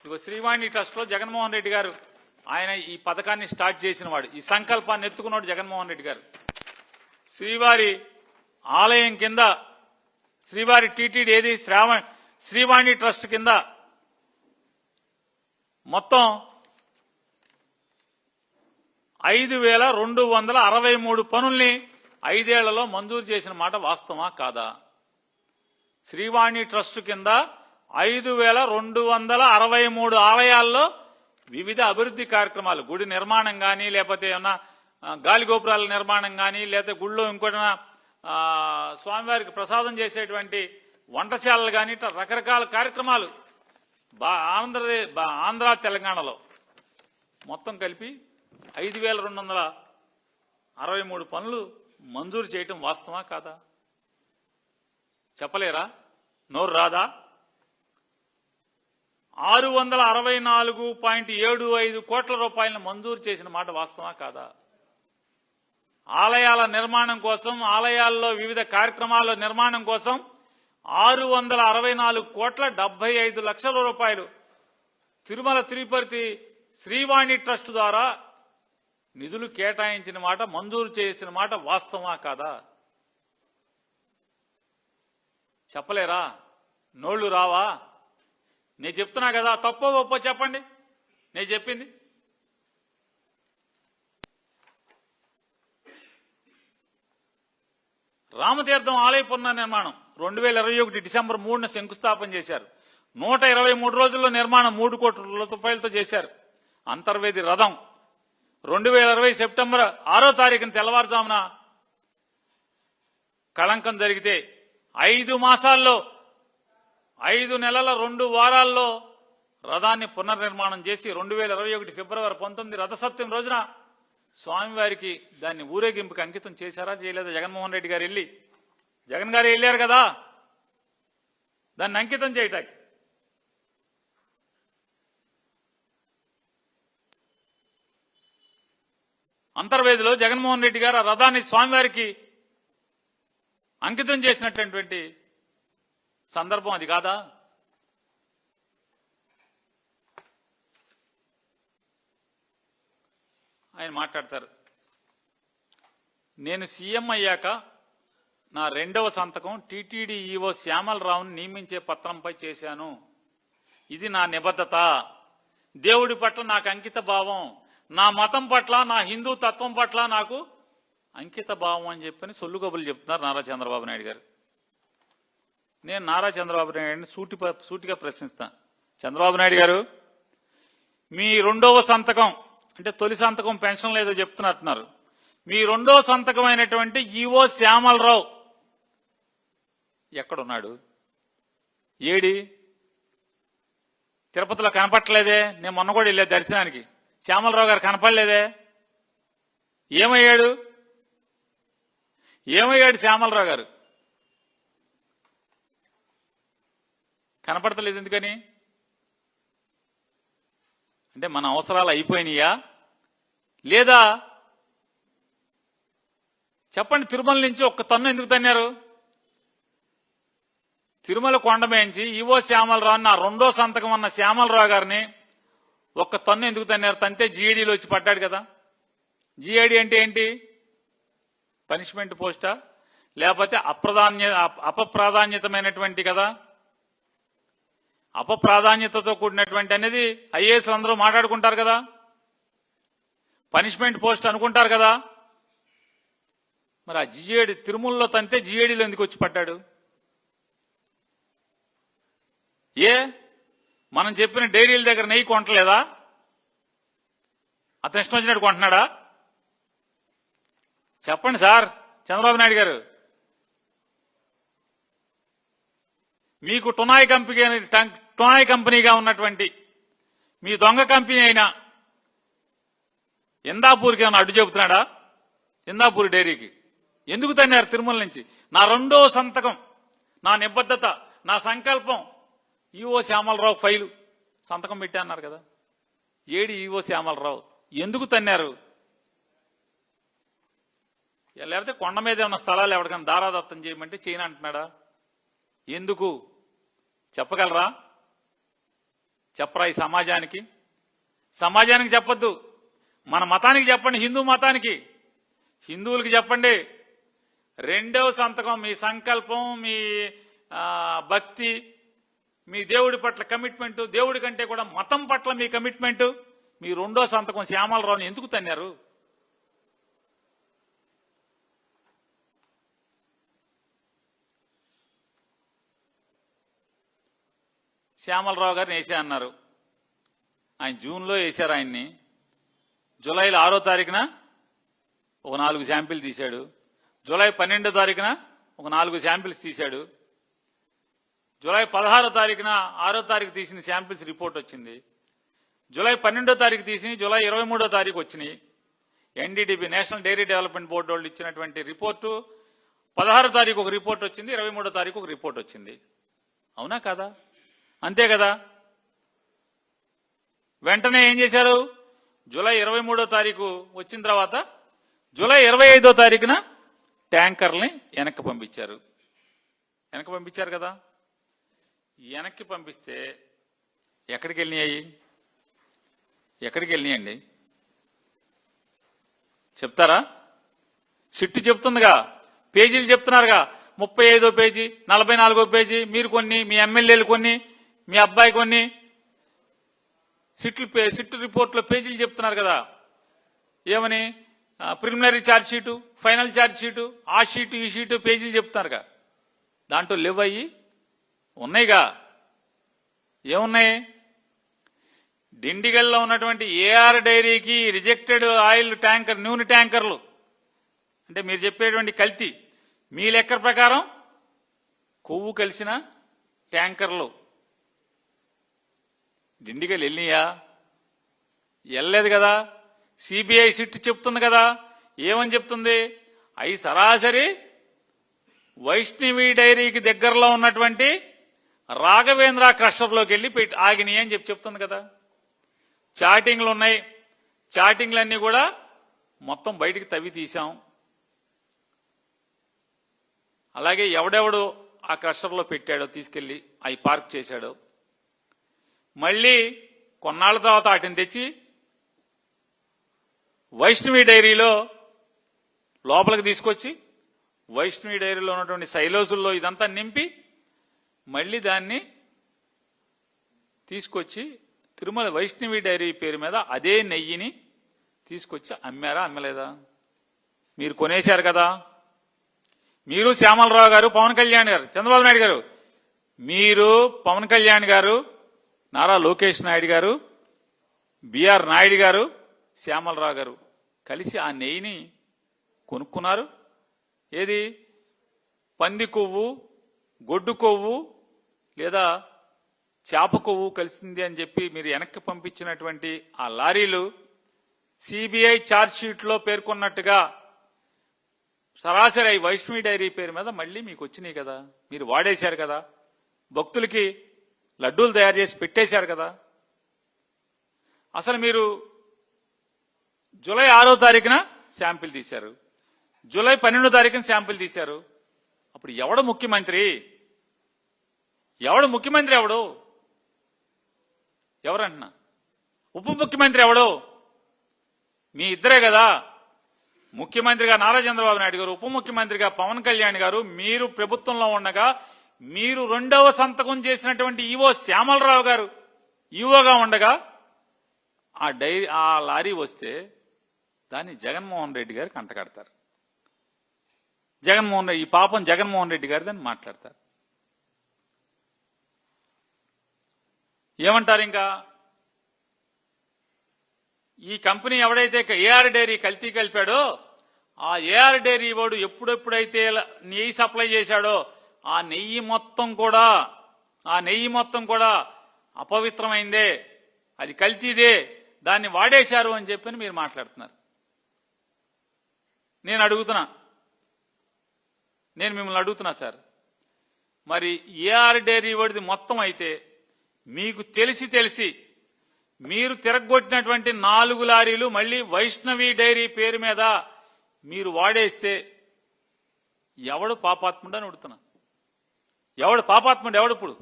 ఇగో శ్రీవాణి ట్రస్ట్లో జగన్మోహన్ రెడ్డి గారు ఆయన ఈ పథకాన్ని స్టార్ట్ చేసినవాడు, ఈ సంకల్పాన్ని ఎత్తుకున్నాడు జగన్మోహన్ రెడ్డి గారు. శ్రీవారి ఆలయం కింద శ్రీవారి టీటీడీ ఏది శ్రీవాణి ట్రస్ట్ కింద మొత్తం 5263 పనుల్ని 5 ఏళ్లలో మంజూరు చేసిన మాట వాస్తవా కాదా? శ్రీవాణి ట్రస్ట్ కింద 5263 ఆలయాల్లో వివిధ అభివృద్ధి కార్యక్రమాలు, గుడి నిర్మాణం కానీ, లేకపోతే ఏమన్నా గాలి గోపురాల నిర్మాణం కానీ, లేకపోతే గుడిలో ఇంకోటి స్వామివారికి ప్రసాదం చేసేటువంటి వంటశాలలు కానీ, ఇట్లా రకరకాల కార్యక్రమాలు ఆంధ్ర తెలంగాణలో మొత్తం కలిపి 5263 పనులు మంజూరు చేయటం వాస్తవా కాదా? చెప్పలేరా? నోరు రాదా? 664.75 కోట్ల రూపాయలను మంజూరు చేసిన మాట వాస్తవా కాదా? ఆలయాల నిర్మాణం కోసం, ఆలయాల్లో వివిధ కార్యక్రమాల నిర్మాణం కోసం 664.75 కోట్ల రూపాయలు తిరుమల తిరుపతి శ్రీవాణి ట్రస్ట్ ద్వారా నిధులు కేటాయించిన మాట, మంజూరు చేసిన మాట వాస్తవా కాదా? చెప్పలేరా? నోళ్లు రావా? నేను చెప్తున్నా కదా, తప్పో ఒప్పో చెప్పండి. నేను చెప్పింది రామతీర్థం ఆలయ పునర్నిర్మాణం 2021 డిసెంబర్ 3న శంకుస్థాపన చేశారు. 123 రోజుల్లో నిర్మాణం 3 కోట్ల రూపాయలతో చేశారు. అంతర్వేది రథం 2020 సెప్టెంబర్ 6వ తారీఖున తెల్లవారుజామున కళంకం జరిగితే 5 మాసాల్లో 5 నెలల 2 వారాల్లో రథాన్ని పునర్నిర్మాణం చేసి 2021 ఫిబ్రవరి 19 రథసప్తమి రోజున స్వామివారికి దాన్ని ఊరేగింపుకి అంకితం చేశారా చేయలేదా? జగన్మోహన్ రెడ్డి గారు జగన్ గారు వెళ్ళారు కదా దాన్ని అంకితం చేయటానికి. అంతర్వేదిలో జగన్మోహన్ రెడ్డి గారు ఆ రథాన్ని స్వామివారికి అంకితం చేసినటువంటి సందర్భం అది కాదా? ఆయన మాట్లాడతారు, నేను సీఎం అయ్యాక నా 2వ సంతకం టీటీడీ ఈవో శ్యామలరావుని నియమించే పత్రంపై చేశాను. ఇది నా నిబద్ధత, దేవుడి పట్ల నాకు అంకిత భావం, నా మతం పట్ల, నా హిందూ తత్వం పట్ల నాకు అంకిత భావం అని చెప్పని సొల్లుగొబులు చెప్తున్నారు నారా చంద్రబాబు నాయుడు గారు. నేను నారా చంద్రబాబు నాయుడిని సూటిగా ప్రశ్నిస్తాను. చంద్రబాబు నాయుడు గారు, మీ 2వ సంతకం అంటే తొలి సంతకం పెన్షన్ లేదో చెప్తున్నట్టున్నారు. మీ 2వ సంతకం అయినటువంటి ఈవో శ్యామలరావు ఎక్కడున్నాడు? ఏడి? తిరుపతిలో కనపట్టలేదే? నేను మొన్న కూడా వెళ్ళే దర్శనానికి, శ్యామలరావు గారు కనపడలేదే? ఏమయ్యాడు శ్యామలరావు గారు? కనపడతలేదు ఎందుకని? అంటే మన అవసరాలు అయిపోయినాయా లేదా? చెప్పండి. తిరుమల నుంచి ఒక్క తన్ను ఎందుకు తన్నారు? తిరుమల కొండమేంచి ఈవో శ్యామలరావు నా 2వ సంతకం అన్న శ్యామలరావు గారిని ఒక్క తన్ను ఎందుకు తన్నారు? తంతే జీఏడీలో వచ్చి పడ్డాడు కదా. జీఏడీ అంటే ఏంటి? పనిష్మెంట్ పోస్టా లేకపోతే అపప్రాధాన్యతమైనటువంటి కదా. అపప్రాధాన్యతతో కూడినటువంటి అనేది ఐఏఎస్ అందరూ మాట్లాడుకుంటారు కదా, పనిష్మెంట్ పోస్ట్ అనుకుంటారు కదా. మరి ఆ జీఏడీ తిరుమలలో తంతే జీఏడీలో ఎందుకు వచ్చి పడ్డాడు? మనం చెప్పిన డైరీల దగ్గర నెయ్యి కొంటలేదా? అతను ఇష్టం వచ్చినట్టు కొంటున్నాడా? చెప్పండి సార్ చంద్రబాబు నాయుడు గారు. మీకు టునాయ్ కంపెనీగా ఉన్నటువంటి మీ దొంగ కంపెనీ అయినా ఇందాపూర్కి ఏమైనా అడ్డు చెబుతున్నాడా? ఇందాపూర్ డైరీకి ఎందుకు తన్నారు తిరుమల నుంచి? నా 2వ సంతకం, నా నిబద్ధత, నా సంకల్పం ఈవో శ్యామలరావు ఫైలు సంతకం పెట్టి అన్నారు కదా. ఏడి ఈవో శ్యామలరావు? ఎందుకు తన్నారు? లేకపోతే కొండ మీద ఏమన్నా స్థలాలు ఎవరికైనా దారాదత్తం చేయమంటే చేయను అంటున్నాడా? ఎందుకు చెప్పగలరా? చెప్పరా ఈ సమాజానికి? సమాజానికి చెప్పొద్దు, మన మతానికి చెప్పండి, హిందూ మతానికి, హిందువులకి చెప్పండి. రెండవ సంతకం మీ సంకల్పం, మీ భక్తి, మీ దేవుడి పట్ల కమిట్మెంట్, దేవుడి కంటే కూడా మతం పట్ల మీ కమిట్మెంట్, మీ రెండో సంతకం శ్యామలరావుని ఎందుకు తన్నారు? శ్యామలరావు గారిని వేసే అన్నారు, ఆయన జూన్లో వేశారు. ఆయన్ని జూలైలో 6వ తారీఖున ఒక 4 శాంపిల్ తీశాడు. జూలై 12వ తారీఖున ఒక 4 శాంపిల్స్ తీశాడు. జూలై 16వ తారీఖున 6వ తారీఖు తీసిన శాంపిల్స్ రిపోర్ట్ వచ్చింది. జూలై 12వ తారీఖు తీసి జూలై 23వ తారీఖు వచ్చినాయి. NDDB national dairy development board వాళ్ళు ఇచ్చినటువంటి రిపోర్టు 16వ తారీఖు ఒక రిపోర్ట్ వచ్చింది, 23వ తారీఖు ఒక రిపోర్ట్ వచ్చింది. అవునా కదా? అంతే కదా? వెంటనే ఏం చేశారు? జూలై 23వ తారీఖు వచ్చిన తర్వాత జూలై 25వ తారీఖున ట్యాంకర్ని వెనక్కి పంపించారు. వెనక్కి పంపించారు కదా? వెనక్కి పంపిస్తే ఎక్కడికి వెళ్ళినాయి? ఎక్కడికి వెళ్ళినాయండి చెప్తారా? సిట్టు చెప్తుందిగా, పేజీలు చెప్తున్నారుగా, 35వ పేజీ, 44వ పేజీ, మీరు కొన్ని, మీ ఎమ్మెల్యేలు కొన్ని, మీ అబ్బాయి కొన్ని, సిట్టు రిపోర్ట్లో పేజీలు చెప్తున్నారు కదా. ఏమని? Preliminary charge sheet, final charge sheet, ఆ షీటు ఈ షీటు పేజీలు చెప్తున్నారుగా. దాంట్లో లేవు, అయ్యి ఉన్నాయిగా. ఏమున్నాయి? డిండిగల్లో ఉన్నటువంటి ఏఆర్ డైరీకి రిజెక్టెడ్ ఆయిల్ ట్యాంకర్, నూనె ట్యాంకర్లు, అంటే మీరు చెప్పేటువంటి కల్తీ, మీ లెక్క ప్రకారం కొవ్వు కలిసిన ట్యాంకర్లు డిండిగల్ వెళ్ళినాయా? వెళ్ళలేదు కదా. సిబిఐ సిట్ చెప్తుంది కదా. ఏమని చెప్తుంది? అవి సరాసరి వైష్ణవి డైరీకి దగ్గరలో ఉన్నటువంటి రాఘవేంద్ర క్రషర్లోకి వెళ్ళి ఆగినాయి అని చెప్తుంది కదా. చాటింగ్లు ఉన్నాయి, చాటింగ్లన్నీ కూడా మొత్తం బయటికి తవ్వి తీశాం. అలాగే ఎవడెవడు ఆ క్రషర్లో పెట్టాడో తీసుకెళ్లి అవి పార్క్ చేశాడో, మళ్ళీ కొన్నాళ్ల తర్వాత వాటిని తెచ్చి వైష్ణవి డైరీలో లోపలికి తీసుకొచ్చి వైష్ణవి డైరీలో ఉన్నటువంటి సైలోజుల్లో ఇదంతా నింపి మళ్ళీ దాన్ని తీసుకొచ్చి తిరుమల వైష్ణవి డైరీ పేరు మీద అదే నెయ్యిని తీసుకొచ్చి అమ్మారా? అమ్మలేదా? మీరు కొనేశారు కదా. మీరు, శ్యామలరావు గారు, పవన్ కళ్యాణ్ గారు, చంద్రబాబు నాయుడు గారు, మీరు, పవన్ కళ్యాణ్ గారు, నారా లోకేష్ నాయుడు గారు, బిఆర్ నాయుడు గారు, శ్యామలరావు గారు కలిసి ఆ నెయ్యిని కొనుక్కున్నారు. ఏది? పంది కొవ్వు, గొడ్డు కొవ్వు లేదా చేప కొవ్వు కలిసింది అని చెప్పి మీరు వెనక్కి పంపించినటువంటి ఆ లారీలు సిబిఐ ఛార్జ్ షీట్లో పేర్కొన్నట్టుగా సరాసరి వైష్ణవి డైరీ పేరు మీద మళ్ళీ మీకు వచ్చినాయి కదా. మీరు వాడేశారు కదా, భక్తులకి లడ్డూలు తయారు చేసి పెట్టేశారు కదా. అసలు మీరు జూలై 6వ తారీఖున శాంపిల్ తీశారు, జూలై 12వ తారీఖున శాంపిల్ తీశారు. అప్పుడు ఎవడు ముఖ్యమంత్రి? ఎవడు? ఎవరంటున్నా? ఉప ముఖ్యమంత్రి ఎవడు? మీ ఇద్దరే కదా. ముఖ్యమంత్రిగా నారా చంద్రబాబు నాయుడు గారు, ఉప ముఖ్యమంత్రిగా పవన్ కళ్యాణ్ గారు. మీరు ప్రభుత్వంలో ఉండగా మీరు రెండవ సంతకం చేసినటువంటి ఈవో శ్యామలరావు గారు ఈవోగా ఉండగా ఆ లారీ వస్తే దాన్ని జగన్మోహన్ రెడ్డి గారికి అంటగడతారు. ఈ పాపం జగన్మోహన్ రెడ్డి గారు దాన్ని మాట్లాడతారు. ఏమంటారు? ఇంకా ఈ కంపెనీ ఎవడైతే ఏఆర్ డైరీ కల్తీ కలిపాడో ఆ ఏఆర్ డైరీ వాడు ఎప్పుడెప్పుడైతే నెయ్యి సప్లై చేశాడో ఆ నెయ్యి మొత్తం కూడా అపవిత్రమైందే, అది కల్తీదే, దాన్ని వాడేశారు అని చెప్పని మీరు మాట్లాడుతున్నారు. నేను మిమ్మల్ని అడుగుతున్నా సార్, మరి ఏఆర్ డైరీ వాడిది మొత్తం అయితే మీకు తెలిసి మీరు తిరగొట్టినటువంటి 4 లారీలు మళ్ళీ వైష్ణవి డైరీ పేరు మీద మీరు వాడేస్తే ఎవడు పాపాత్ముడు అని అడుగుతున్నా. ఎవడు పాపాత్ముడు? ఎవడు ఇప్పుడు?